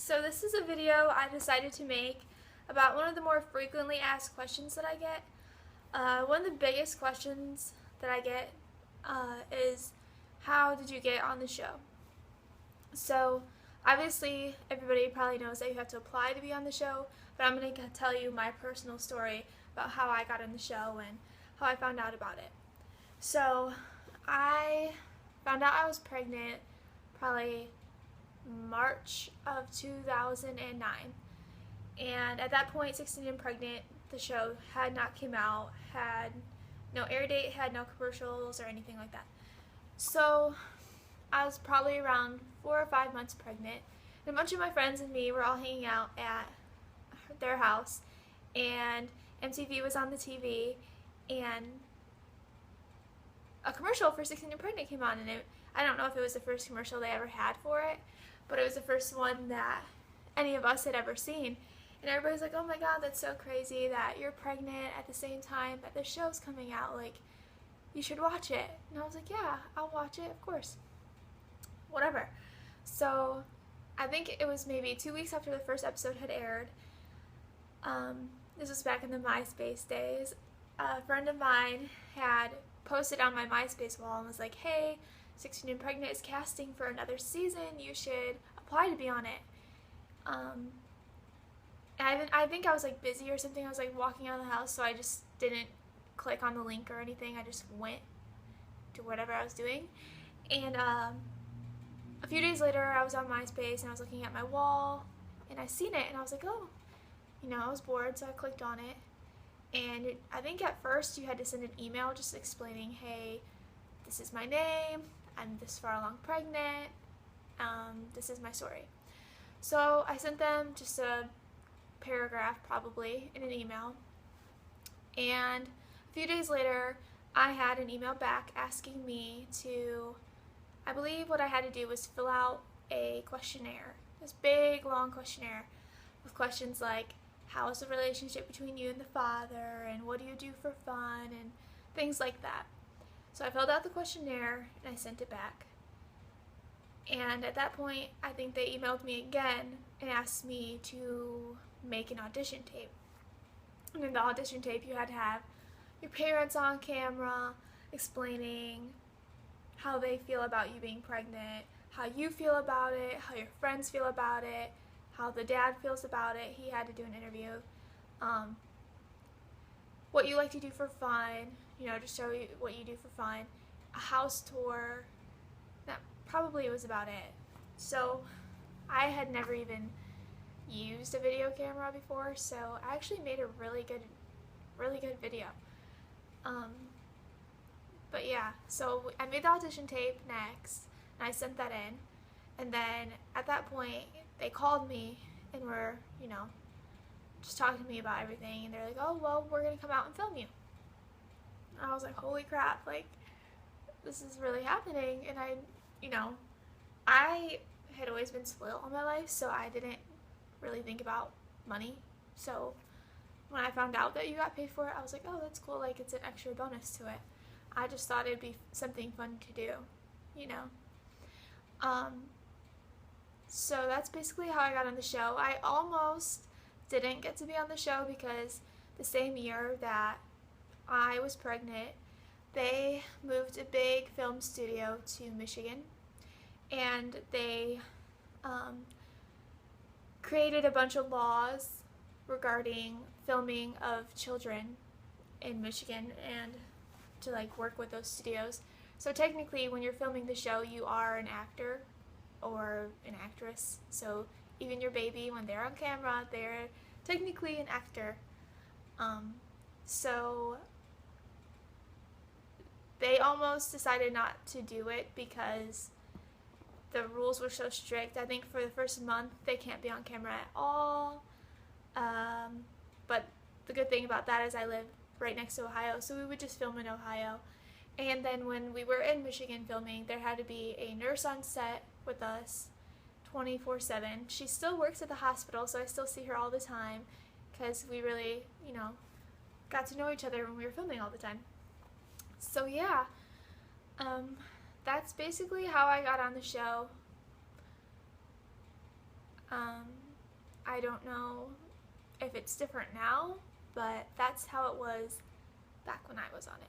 So this is a video I decided to make about one of the more frequently asked questions that I get. One of the biggest questions that I get is, how did you get on the show? So obviously everybody probably knows that you have to apply to be on the show, but I'm going to tell you my personal story about how I got on the show and how I found out about it. So I found out I was pregnant probably March of 2009, and at that point, 16 and Pregnant, the show had not came out, had no air date, had no commercials or anything like that. So I was probably around 4 or 5 months pregnant, and a bunch of my friends and me were all hanging out at their house, and MTV was on the TV, and a commercial for 16 and Pregnant came on, and I don't know if it was the first commercial they ever had for it, but it was the first one that any of us had ever seen. And everybody's like, oh my god, that's so crazy that you're pregnant at the same time that the show's coming out, like, you should watch it. And I was like, yeah, I'll watch it, of course. Whatever. So I think it was maybe 2 weeks after the first episode had aired. This was back in the MySpace days. A friend of mine had posted on my MySpace wall and was like, hey, 16 and Pregnant is casting for another season, you should apply to be on it. And I think I was like busy or something. I was like walking out of the house, so I just didn't click on the link or anything. I just went to whatever I was doing. And a few days later, I was on MySpace and I was looking at my wall, and I seen it, and I was like, oh, I was bored, so I clicked on it. And I think at first you had to send an email just explaining, hey, this is my name, I'm this far along pregnant, this is my story. So I sent them just a paragraph probably in an email, and a few days later I had an email back asking me to, I believe what I had to do was fill out a questionnaire, this big long questionnaire with questions like, how is the relationship between you and the father, and what do you do for fun, and things like that. So I filled out the questionnaire and I sent it back. And at that point, I think they emailed me again and asked me to make an audition tape. And in the audition tape, you had to have your parents on camera explaining how they feel about you being pregnant, how you feel about it, how your friends feel about it, how the dad feels about it. He had to do an interview. What you like to do for fun, just show you what you do for fun. A house tour. That probably was about it. So I had never even used a video camera before, so I actually made a really good video. But yeah, so I made the audition tape next, and I sent that in, and then at that point they called me and were, just talking to me about everything, and they're like, oh, well, we're gonna come out and film you. And I was like, holy crap, like, this is really happening. And I had always been spoiled all my life, so I didn't really think about money. So when I found out that you got paid for it, I was like, oh, that's cool, like, it's an extra bonus to it. I just thought it'd be something fun to do, So that's basically how I got on the show. I almost didn't get to be on the show because the same year that I was pregnant, they moved a big film studio to Michigan, and they created a bunch of laws regarding filming of children in Michigan and to work with those studios. So technically when you're filming the show, you are an actor or an actress. So even your baby, when they're on camera, they're technically an actor. So they almost decided not to do it because the rules were so strict. I think for the first month they can't be on camera at all. But the good thing about that is I live right next to Ohio, so we would just film in Ohio. And then when we were in Michigan filming, there had to be a nurse on set with us 24/7. She still works at the hospital, so I still see her all the time because we really, got to know each other when we were filming all the time. So yeah, that's basically how I got on the show. I don't know if it's different now, but that's how it was back when I was on it.